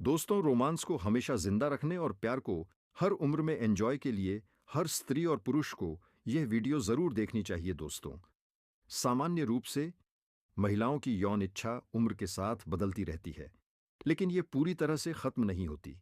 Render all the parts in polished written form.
दोस्तों, रोमांस को हमेशा जिंदा रखने और प्यार को हर उम्र में एंजॉय के लिए हर स्त्री और पुरुष को यह वीडियो जरूर देखनी चाहिए दोस्तों। सामान्य रूप से महिलाओं की यौन इच्छा उम्र के साथ बदलती रहती है, लेकिन यह पूरी तरह से खत्म नहीं होती।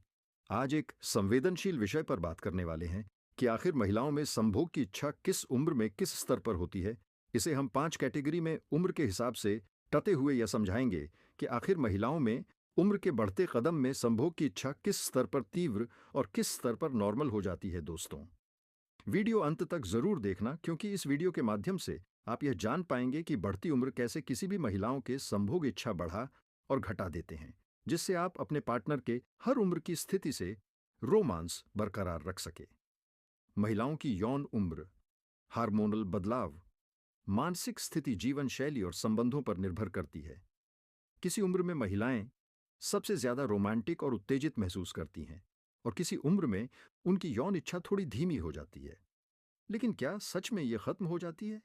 आज एक संवेदनशील विषय पर बात करने वाले हैं कि आखिर महिलाओं में संभोग की इच्छा किस उम्र में किस स्तर पर होती है। इसे हम 5 कैटेगरी में उम्र के हिसाब से टते हुए यह समझाएंगे कि आखिर महिलाओं में उम्र के बढ़ते कदम में संभोग की इच्छा किस स्तर पर तीव्र और किस स्तर पर नॉर्मल हो जाती है दोस्तों। वीडियो अंत तक जरूर देखना, क्योंकि इस वीडियो के माध्यम से आप यह जान पाएंगे कि बढ़ती उम्र कैसे किसी भी महिलाओं के संभोग इच्छा बढ़ा और घटा देते हैं, जिससे आप अपने पार्टनर के हर उम्र की स्थिति से रोमांस बरकरार रख सके। महिलाओं की यौन उम्र, हार्मोनल बदलाव, मानसिक स्थिति, जीवन शैली और संबंधों पर निर्भर करती है। किसी उम्र में महिलाएं सबसे ज्यादा रोमांटिक और उत्तेजित महसूस करती हैं, और किसी उम्र में उनकी यौन इच्छा थोड़ी धीमी हो जाती है। लेकिन क्या सच में यह खत्म हो जाती है?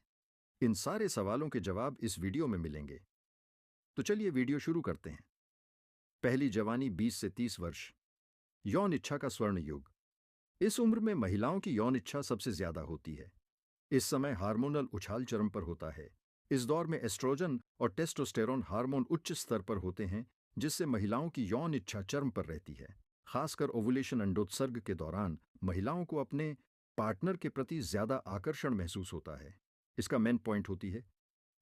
इन सारे सवालों के जवाब इस वीडियो में मिलेंगे। तो चलिए वीडियो शुरू करते हैं। पहली जवानी 20 से 30 वर्ष, यौन इच्छा का स्वर्ण युग। इस उम्र में महिलाओं की यौन इच्छा सबसे ज्यादा होती है। इस समय हार्मोनल उछाल चरम पर होता है। इस दौर में एस्ट्रोजन और टेस्टोस्टेरोन हार्मोन उच्च स्तर पर होते हैं, जिससे महिलाओं की यौन इच्छा चरम पर रहती है। खासकर ओवुलेशन अंडोत्सर्ग के दौरान महिलाओं को अपने पार्टनर के प्रति ज्यादा आकर्षण महसूस होता है। इसका मेन पॉइंट होती है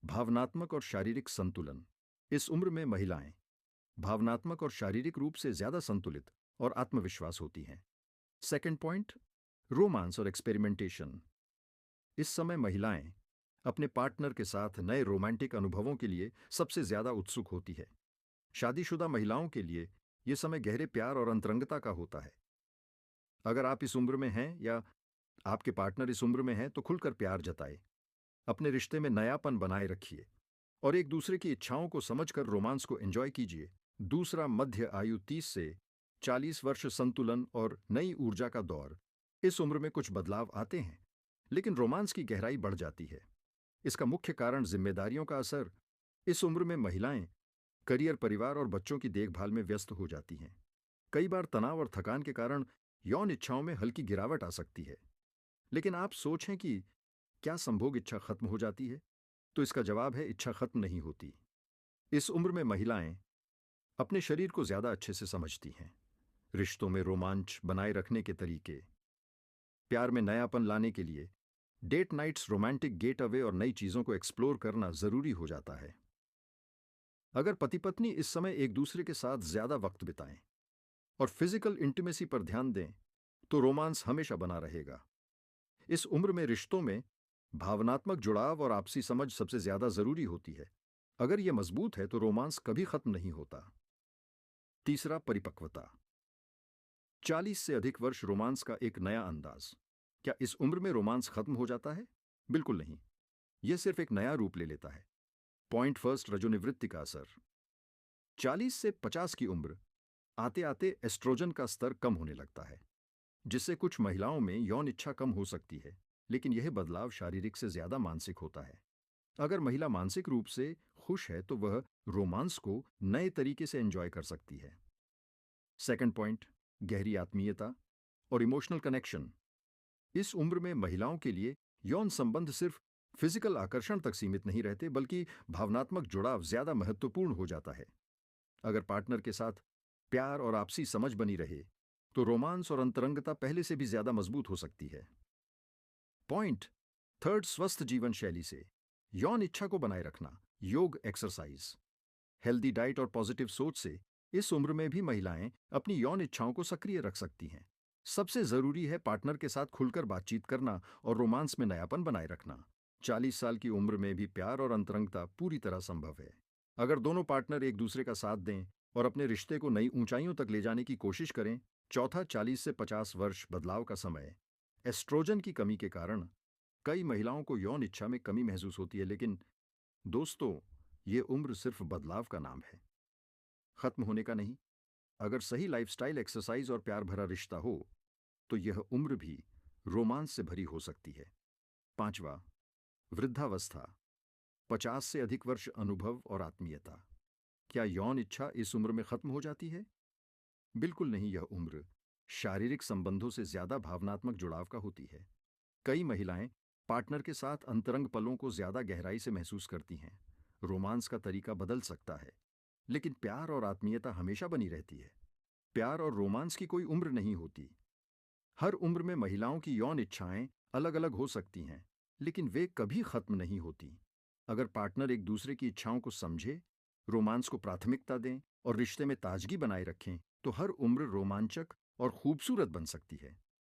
भावनात्मक और शारीरिक संतुलन। इस उम्र में महिलाएं भावनात्मक और शारीरिक रूप से ज्यादा संतुलित और आत्मविश्वास होती हैं। सेकंड पॉइंट, रोमांस और एक्सपेरिमेंटेशन। इस समय महिलाएं अपने पार्टनर के साथ नए रोमांटिक अनुभवों के लिए सबसे ज्यादा उत्सुक होती है। शादीशुदा महिलाओं के लिए यह समय गहरे प्यार और अंतरंगता का होता है। अगर आप इस उम्र में हैं या आपके पार्टनर इस उम्र में हैं, तो खुलकर प्यार जताएं, अपने रिश्ते में नयापन बनाए रखिए और एक दूसरे की इच्छाओं को समझकर रोमांस को एंजॉय कीजिए। दूसरा, मध्य आयु 30 से 40 वर्ष, संतुलन और नई ऊर्जा का दौर। इस उम्र में कुछ बदलाव आते हैं, लेकिन रोमांस की गहराई बढ़ जाती है। इसका मुख्य कारण जिम्मेदारियों का असर। इस उम्र में महिलाएं करियर, परिवार और बच्चों की देखभाल में व्यस्त हो जाती हैं। कई बार तनाव और थकान के कारण यौन इच्छाओं में हल्की गिरावट आ सकती है। लेकिन आप सोचें कि क्या संभोग इच्छा खत्म हो जाती है? तो इसका जवाब है इच्छा खत्म नहीं होती। इस उम्र में महिलाएं अपने शरीर को ज्यादा अच्छे से समझती हैं। रिश्तों में रोमांच बनाए रखने के तरीके, प्यार में नयापन लाने के लिए date nights, romantic getaway और नई चीजों को एक्सप्लोर करना जरूरी हो जाता है। अगर पति पत्नी इस समय एक दूसरे के साथ ज्यादा वक्त बिताएं और फिजिकल इंटीमेसी पर ध्यान दें, तो रोमांस हमेशा बना रहेगा। इस उम्र में रिश्तों में भावनात्मक जुड़ाव और आपसी समझ सबसे ज्यादा जरूरी होती है। अगर यह मजबूत है तो रोमांस कभी खत्म नहीं होता। तीसरा, परिपक्वता। 40 से अधिक वर्ष, रोमांस का एक नया अंदाज। क्या इस उम्र में रोमांस खत्म हो जाता है? बिल्कुल नहीं, यह सिर्फ एक नया रूप ले लेता है। पॉइंट फर्स्ट, रजोनिवृत्ति का असर। 40 से 50 की उम्र आते आते एस्ट्रोजन का स्तर कम होने लगता है, जिससे कुछ महिलाओं में यौन इच्छा कम हो सकती है। लेकिन यह बदलाव शारीरिक से ज्यादा मानसिक होता है। अगर महिला मानसिक रूप से खुश है तो वह रोमांस को नए तरीके से एंजॉय कर सकती है। सेकंड पॉइंट, गहरी आत्मीयता और इमोशनल कनेक्शन। इस उम्र में महिलाओं के लिए यौन संबंध सिर्फ फिजिकल आकर्षण तक सीमित नहीं रहते, बल्कि भावनात्मक जुड़ाव ज्यादा महत्वपूर्ण हो जाता है। अगर पार्टनर के साथ प्यार और आपसी समझ बनी रहे, तो रोमांस और अंतरंगता पहले से भी ज्यादा मजबूत हो सकती है। पॉइंट थर्ड, स्वस्थ जीवन शैली से यौन इच्छा को बनाए रखना। योग, एक्सरसाइज, हेल्दी डाइट और पॉजिटिव सोच से इस उम्र में भी महिलाएं अपनी यौन इच्छाओं को सक्रिय रख सकती हैं। सबसे जरूरी है पार्टनर के साथ खुलकर बातचीत करना और रोमांस में नयापन बनाए रखना। 40 साल की उम्र में भी प्यार और अंतरंगता पूरी तरह संभव है, अगर दोनों पार्टनर एक दूसरे का साथ दें और अपने रिश्ते को नई ऊंचाइयों तक ले जाने की कोशिश करें। चौथा, 40 से 50 वर्ष, बदलाव का समय। एस्ट्रोजन की कमी के कारण कई महिलाओं को यौन इच्छा में कमी महसूस होती है, लेकिन दोस्तों, ये उम्र सिर्फ बदलाव का नाम है, खत्म होने का नहीं। अगर सही लाइफस्टाइल, एक्सरसाइज और प्यार भरा रिश्ता हो, तो यह उम्र भी रोमांस से भरी हो सकती है। पांचवा, वृद्धावस्था। 50 से अधिक वर्ष, अनुभव और आत्मीयता। क्या यौन इच्छा इस उम्र में खत्म हो जाती है? बिल्कुल नहीं, यह उम्र शारीरिक संबंधों से ज्यादा भावनात्मक जुड़ाव का होती है। कई महिलाएं पार्टनर के साथ अंतरंग पलों को ज्यादा गहराई से महसूस करती हैं। रोमांस का तरीका बदल सकता है, लेकिन प्यार और आत्मीयता हमेशा बनी रहती है। प्यार और रोमांस की कोई उम्र नहीं होती। हर उम्र में महिलाओं की यौन इच्छाएं अलग अलग हो सकती हैं, लेकिन वे कभी खत्म नहीं होती। अगर पार्टनर एक दूसरे की इच्छाओं को समझे, रोमांस को प्राथमिकता दें और रिश्ते में ताजगी बनाए रखें, तो हर उम्र रोमांचक और खूबसूरत बन सकती है।